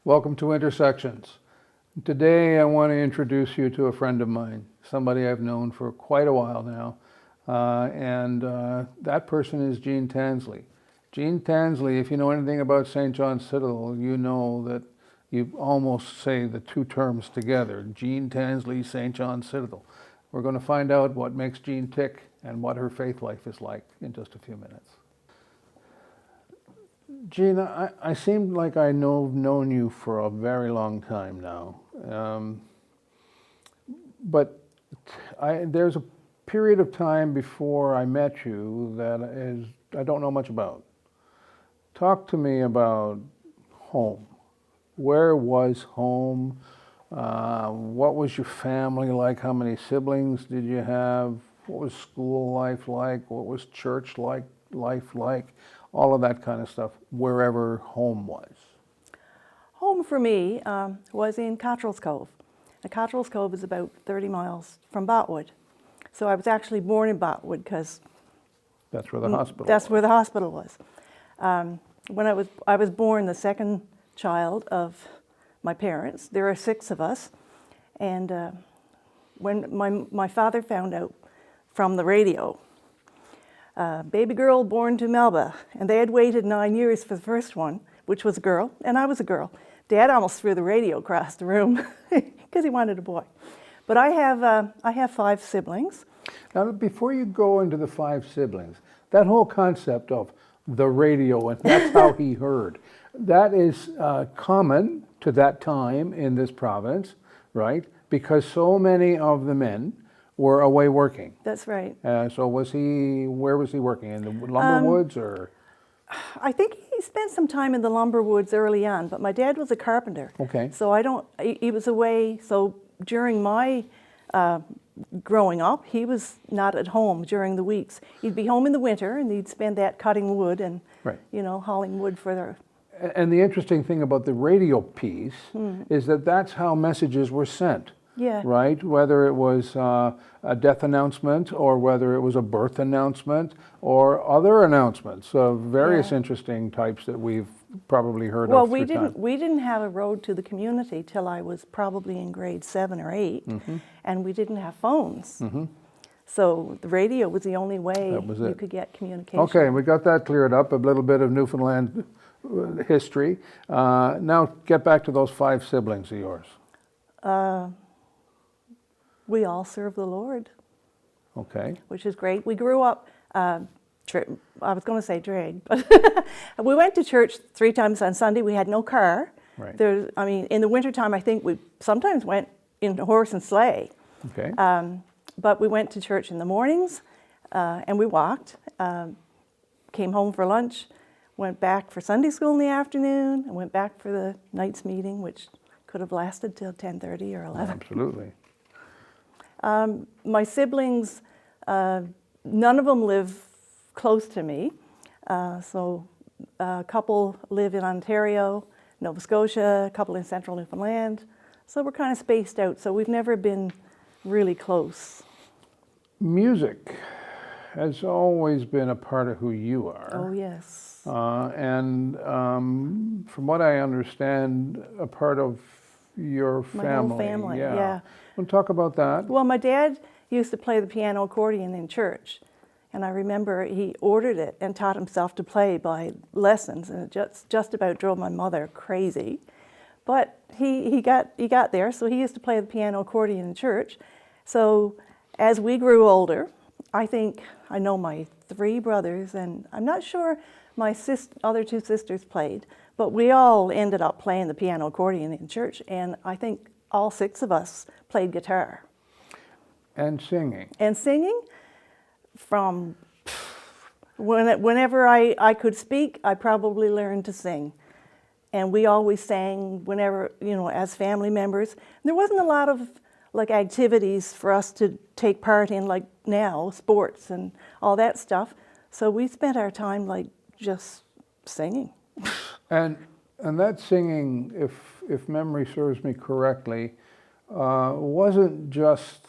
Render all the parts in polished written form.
Welcome to Intersections. Today I want to introduce you to a friend of mine, somebody I've known for quite a while now, and that person is Jean Tansley. Jean Tansley, if you know anything about St. John's Citadel, you know that you almost say the two terms together, Jean Tansley, St. John's Citadel. We're going to find out what makes Jean tick and what her faith life is like in just a few minutes. Jean, I seem like I've known you for a very long time now, but there's a period of time before I met you that I don't know much about. Talk to me about home. Where was home? What was your family like? How many siblings did you have? What was school life like? What was church life like? All of that kind of stuff, wherever home was. Home for me was in Cottrell's Cove. And Cottrell's Cove is about 30 miles from Botwood. So I was actually born in Botwood because that's where the hospital was. That's where the hospital was. When I was born the second child of my parents. There are 6 of us. And when my father found out from the radio, baby girl born to Melba, and they had waited 9 years for the first one, which was a girl, and I was a girl. Dad almost threw the radio across the room because he wanted a boy. But I have 5 siblings. Now, before you go into the 5 siblings, that whole concept of the radio, and that's how he heard, that is common to that time in this province, right? Because so many of the men were away working. That's right. So where was he working? In the lumber woods or? I think he spent some time in the lumber woods early on, but my dad was a carpenter. Okay. So he was away, so during my growing up, he was not at home during the weeks. He'd be home in the winter and he'd spend that cutting wood and, right, hauling wood for the... And the interesting thing about the radio piece is that that's how messages were sent. Yeah. Right? Whether it was a death announcement or whether it was a birth announcement or other announcements of various interesting types that we've probably heard of. Well, we didn't have a road to the community till I was probably in grade 7 or 8, and we didn't have phones. So the radio was the only way you could get communication. Okay, we got that cleared up, a little bit of Newfoundland history. Now get back to those 5 siblings of yours. We all serve the Lord. Okay. Which is great. We grew up, I was going to say drag, but we went to church 3 times on Sunday. We had no car. Right. In the wintertime, I think we sometimes went in a horse and sleigh. Okay. But we went to church in the mornings, and we walked, came home for lunch, went back for Sunday school in the afternoon, and went back for the night's meeting, which could have lasted till 10:30 or 11. Absolutely. My siblings, none of them live close to me. So a couple live in Ontario, Nova Scotia, a couple in central Newfoundland. So we're kind of spaced out, so we've never been really close. Music has always been a part of who you are. Oh, yes. And from what I understand, a part of your family. My whole family, yeah. We'll talk about that. Well, my dad used to play the piano accordion in church. And I remember he ordered it and taught himself to play by lessons. And it just about drove my mother crazy. But he got there, so he used to play the piano accordion in church. So as we grew older, I know my 3 brothers, and I'm not sure my other 2 sisters played, but we all ended up playing the piano accordion in church, and I think all 6 of us played guitar. And singing. And singing, from whenever I could speak, I probably learned to sing. And we always sang whenever, as family members. There wasn't a lot of activities for us to take part in like now, sports and all that stuff. So we spent our time just singing. And that singing, if memory serves me correctly, wasn't just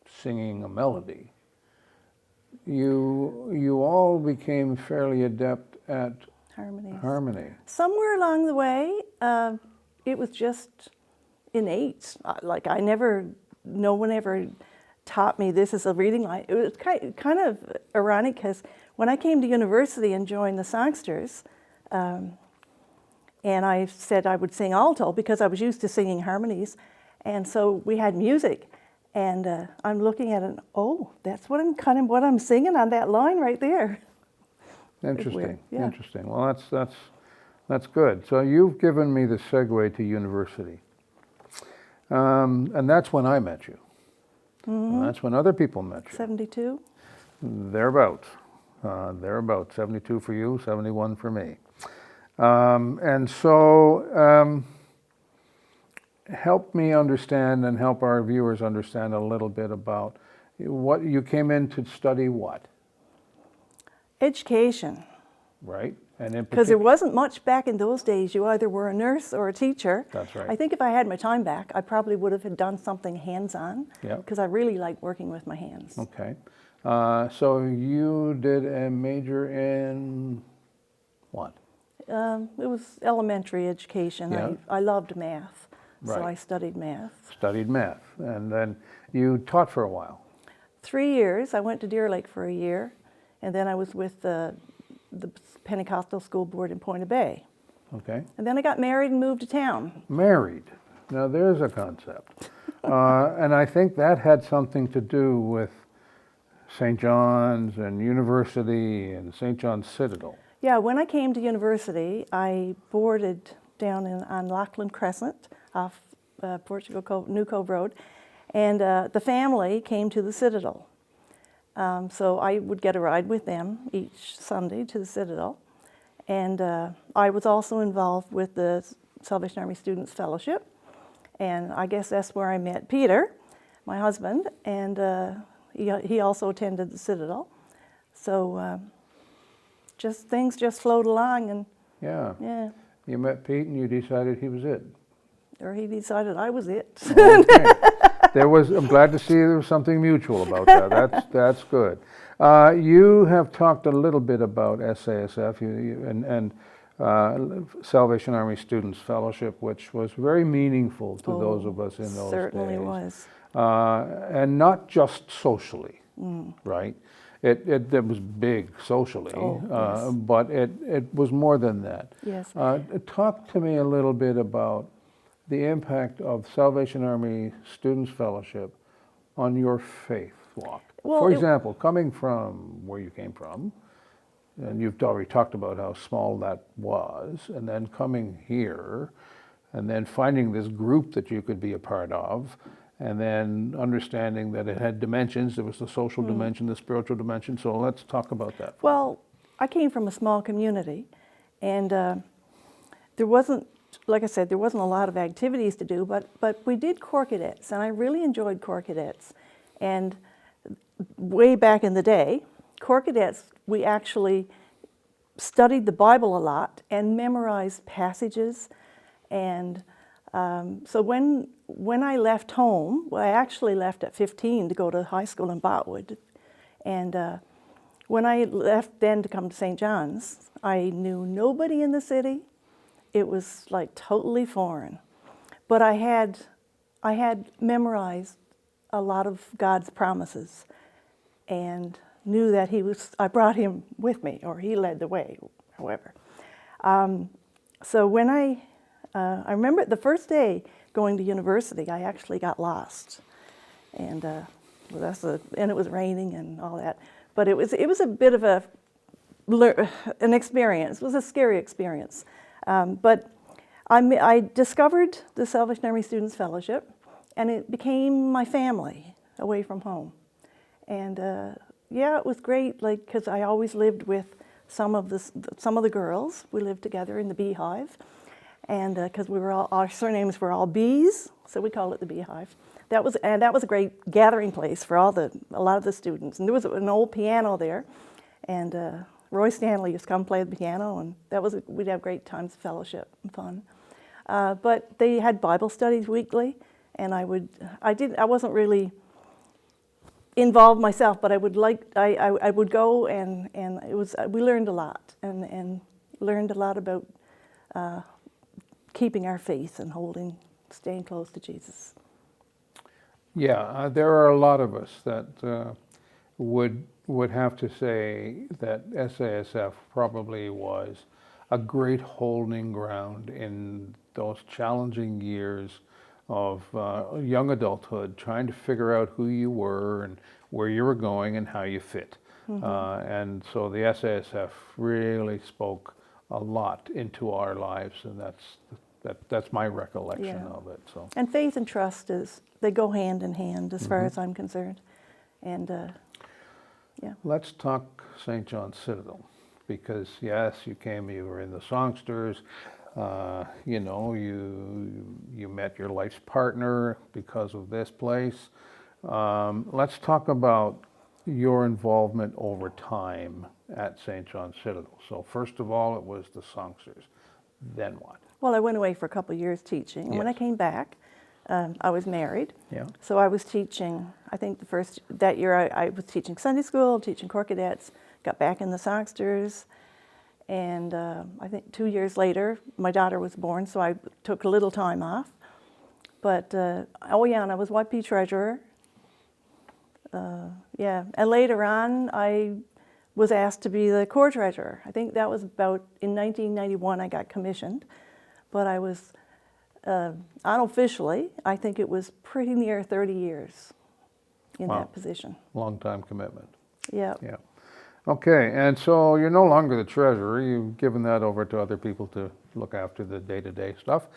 singing a melody. You all became fairly adept at harmony. Somewhere along the way, it was just innate. Like no one ever taught me this is a reading line. It was kind of ironic because when I came to university and joined the songsters, and I said I would sing alto because I was used to singing harmonies, and so we had music, and I'm looking at it. Oh, that's what I'm singing on that line right there. Interesting. Yeah. Interesting. Well, that's good. So you've given me the segue to university, and that's when I met you. And that's when other people met you. 72. Thereabouts. 72 for you, 71 for me. And so help me understand and help our viewers understand a little bit about what you came in to study what? Education. Right? And in Because there wasn't much back in those days. You either were a nurse or a teacher. That's right. I think if I had my time back, I probably would have done something hands-on. Yeah. Because I really like working with my hands. Okay. So you did a major in what? It was elementary education. Yeah. I loved math, so Right. I studied math. Studied math. And then you taught for a while. 3 years. I went to Deer Lake for a year, and then I was with the Pentecostal School Board in Point Bay. Okay. And then I got married and moved to town. Married. Now there's a concept. And I think that had something to do with St. John's and University and St. John's Citadel. Yeah, when I came to university, I boarded down on Lachlan Crescent off Portugal Cove, New Cove Road, and the family came to the Citadel. So I would get a ride with them each Sunday to the Citadel. And I was also involved with the Salvation Army Students Fellowship. And I guess that's where I met Peter, my husband, and he also attended the Citadel. So things just flowed along, and Yeah. You met Pete and you decided he was it. or he decided I was it. Okay. I'm glad to see there was something mutual about that. That's good. You have talked a little bit about SASF and Salvation Army Students Fellowship, which was very meaningful to those of us in those Certainly days. was. And not just socially, right? It was big socially, Yes. but it was more than that. Yes. Talk to me a little bit about the impact of Salvation Army Students Fellowship on your faith walk. Well, For example, coming from where you came from, and you've already talked about how small that was, and then coming here, and then finding this group that you could be a part of, and then understanding that it had dimensions. There was the social dimension, the spiritual dimension. So let's talk about that. Well, I came from a small community, and there wasn't, like I said, there wasn't a lot of activities to do, but we did Corps Cadets, and I really enjoyed Corps Cadets. And way back in the day, Corps Cadets, we actually studied the Bible a lot and memorized passages. And so when I left home, well, I actually left at 15 to go to high school in Botwood. And when I left then to come to St. John's, I knew nobody in the city. It was like totally foreign. But I had memorized a lot of God's promises and knew that I brought him with me, or he led the way, however. So when I remember the first day going to university, I actually got lost. And and it was raining and all that. But it was a bit of an experience. It was a scary experience. But I discovered the Salvation Army Students Fellowship, and it became my family away from home. And yeah, it was great, like, because I always lived with some of the girls. We lived together in the Beehive, and because our surnames were all Bees, so we called it the Beehive. That was a great gathering place for a lot of the students. And there was an old piano there, and Roy Stanley used to come play the piano, and we'd have great times of fellowship and fun. But they had Bible studies weekly, and I wasn't really involved myself, but I would go, and we learned a lot, and learned a lot about keeping our faith and staying close to Jesus. Yeah, there are a lot of us that would have to say that SASF probably was a great holding ground in those challenging years of young adulthood, trying to figure out who you were and where you were going and how you fit. And so the SASF really spoke a lot into our lives, and that's my recollection of it. So. And faith and trust they go hand in hand as far as I'm concerned. And yeah. Let's talk St. John's Citadel, because yes, you were in the songsters, you know, you met your life's partner because of this place. Let's talk about your involvement over time at St. John's Citadel. So first of all, it was the songsters. Then what? Well, I went away for a couple of years teaching, and when I came back, I was married. Yeah. So I was teaching, I think that year I was teaching Sunday school, teaching corps cadets, got back in the songsters, and I think 2 years later, my daughter was born, so I took a little time off. But, and I was YP treasurer. And later on, I was asked to be the corps treasurer. I think that was about, in 1991, I got commissioned, but I was, unofficially, I think it was pretty near 30 years in that position. Long time commitment. Yeah. Yeah. Okay, and so you're no longer the treasurer. You've given that over to other people to look after the day-to-day stuff.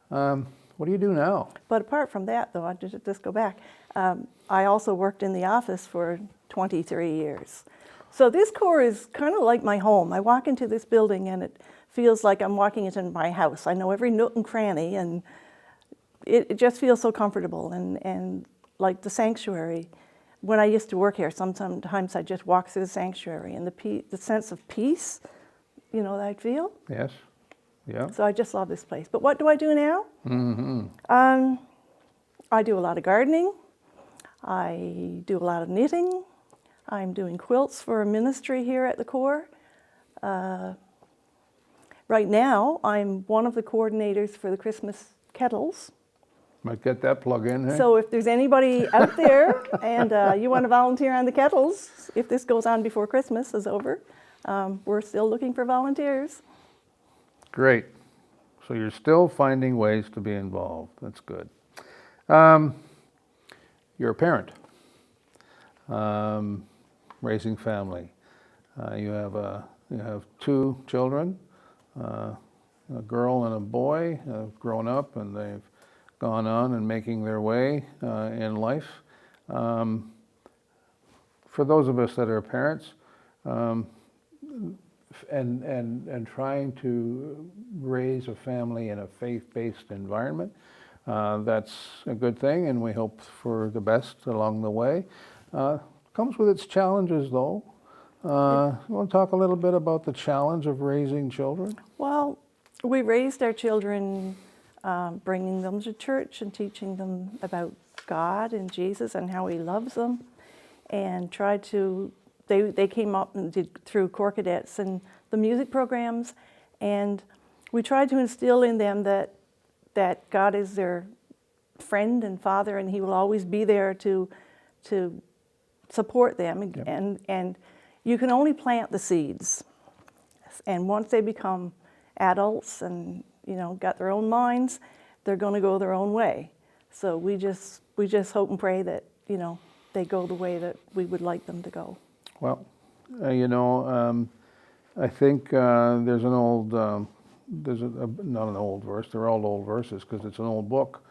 What do you do now? But apart from that, though, I just go back. I also worked in the office for 23 years. So this corps is kind of like my home. I walk into this building and it feels like I'm walking into my house. I know every nook and cranny, and it just feels so comfortable. And like the sanctuary, when I used to work here, sometimes I just walk through the sanctuary, and the sense of peace, you know, that I feel. Yes. Yeah. So I just love this place. But what do I do now? I do a lot of gardening. I do a lot of knitting. I'm doing quilts for a ministry here at the Corps. Right now, I'm one of the coordinators for the Christmas kettles. Might get that plug in, hey? So if there's anybody out there and you want to volunteer on the kettles, if this goes on before Christmas is over, we're still looking for volunteers. Great. So you're still finding ways to be involved. That's good. You're a parent, raising family. You have 2 children, a girl and a boy, have grown up and they've gone on and making their way in life. For those of us that are parents, and trying to raise a family in a faith-based environment, that's a good thing, and we hope for the best along the way. Comes with its challenges, though. You want to talk a little bit about the challenge of raising children? Well, we raised our children bringing them to church and teaching them about God and Jesus and how He loves them, and tried to. They came up and did through corps cadets and the music programs, and we tried to instill in them that God is their friend and father, and He will always be there to support them. Yep. And you can only plant the seeds, and once they become adults and got their own minds, they're going to go their own way. So we just hope and pray that they go the way that we would like them to go. Well, I think there's an old, not an old verse, they're all old verses because it's an old book,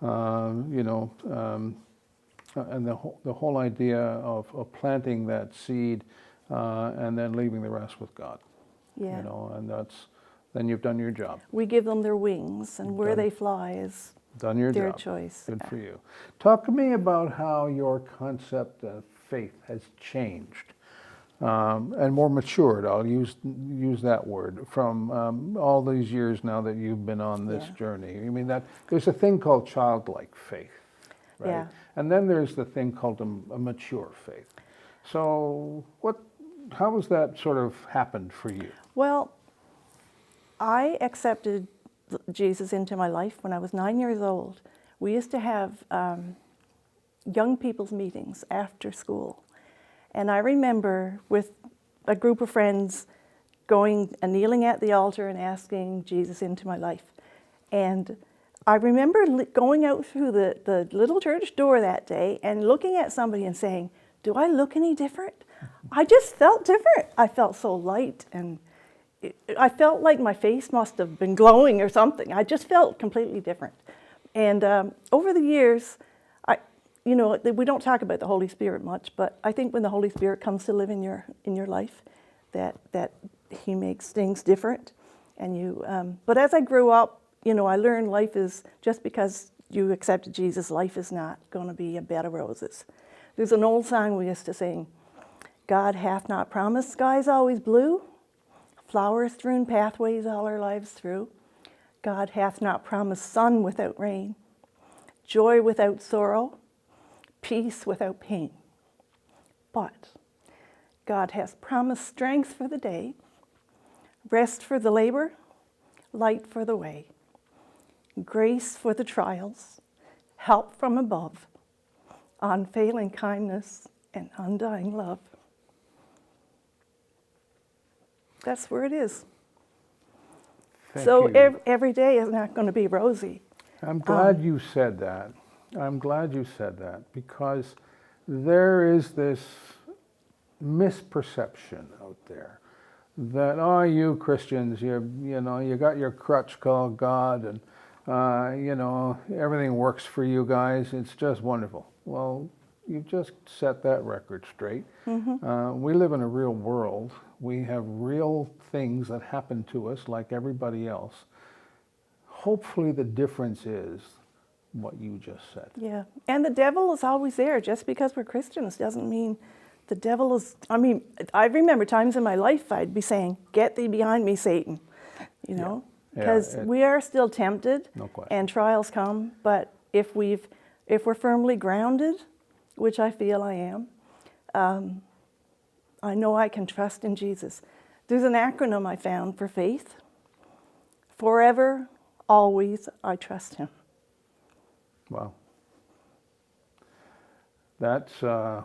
and the whole idea of planting that seed and then leaving the rest with God. Yeah. And then you've done your job. We give them their wings, and where they fly is done your their job. choice. Good for you. Talk to me about how your concept of faith has changed and more matured. I'll use that word from all these years now that you've been on this journey. I mean, that there's a thing called childlike faith, right? Yeah. And then there's the thing called a mature faith. So how has that sort of happened for you? Well, I accepted Jesus into my life when I was 9 years old. We used to have young people's meetings after school. And I remember with a group of friends going and kneeling at the altar and asking Jesus into my life. And I remember going out through the little church door that day and looking at somebody and saying, do I look any different? I just felt different. I felt so light, and I felt like my face must have been glowing or something. I just felt completely different. And over the years, we don't talk about the Holy Spirit much, but I think when the Holy Spirit comes to live in your life, that He makes things different. And but as I grew up, I learned life is, just because you accepted Jesus, life is not going to be a bed of roses. There's an old song we used to sing: God hath not promised skies always blue, flower-strewn pathways all our lives through. God hath not promised sun without rain, joy without sorrow, peace without pain. But God has promised strength for the day, rest for the labor, light for the way, grace for the trials, help from above, unfailing kindness and undying love. That's where it is. Thank So you. every day is not going to be rosy. I'm glad you said that. I'm glad you said that, because there is this misperception out there that, oh, you Christians, you got your crutch called God, and everything works for you guys. It's just wonderful. Well, you've just set that record straight. Mm-hmm. We live in a real world. We have real things that happen to us like everybody else. Hopefully the difference is what you just said. Yeah, and the devil is always there. Just because we're Christians doesn't mean the devil is, I remember times in my life I'd be saying, get thee behind me, Satan, because we are still tempted, No question. and trials come, but if we're firmly grounded, which I feel I am, I know I can trust in Jesus. There's an acronym I found for faith: forever, always, I trust Him. Wow. That's a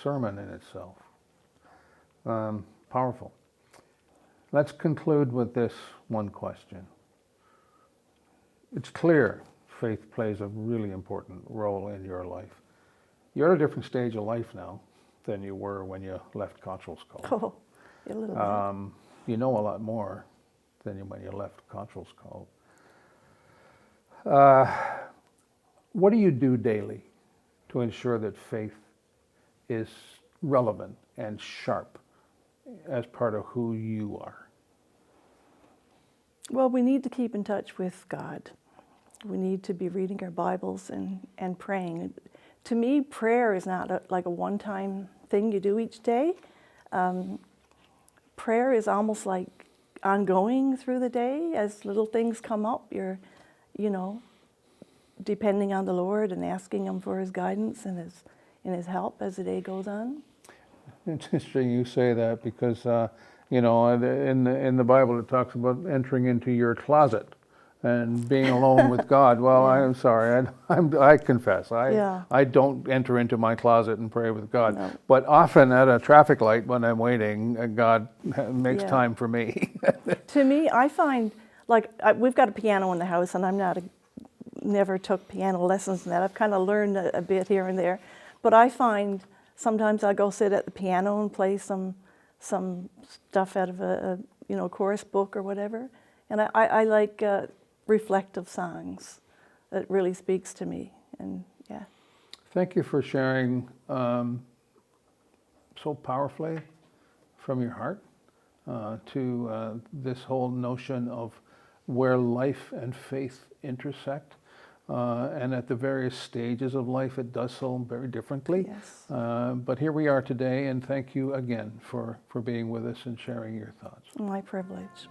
sermon in itself. Powerful. Let's conclude with this one question. It's clear faith plays a really important role in your life. You're at a different stage of life now than you were when you left Cottrell's Cove. Oh, a little bit. You know a lot more than when you left Cottrell's Cove. What do you do daily to ensure that faith is relevant and sharp as part of who you are? Well, we need to keep in touch with God. We need to be reading our Bibles and praying. To me, prayer is not like a one-time thing you do each day. Prayer is almost like ongoing through the day. As little things come up, you're, depending on the Lord and asking Him for His guidance and His help as the day goes on. It's interesting you say that, because in the Bible it talks about entering into your closet and being alone with God. Well, Yeah. I'm sorry, I confess, Yeah. I don't enter into my closet and pray with God. No. But often at a traffic light when I'm waiting, God makes Yeah. time for me. To me, I find, we've got a piano in the house, and I'm never took piano lessons and that. I've kind of learned a bit here and there. But I find sometimes I go sit at the piano and play some stuff out of a chorus book or whatever. And I like reflective songs. That really speaks to me. And yeah. Thank you for sharing so powerfully from your heart to this whole notion of where life and faith intersect. And at the various stages of life, it does so very differently. Yes. But here we are today, and thank you again for being with us and sharing your thoughts. My privilege.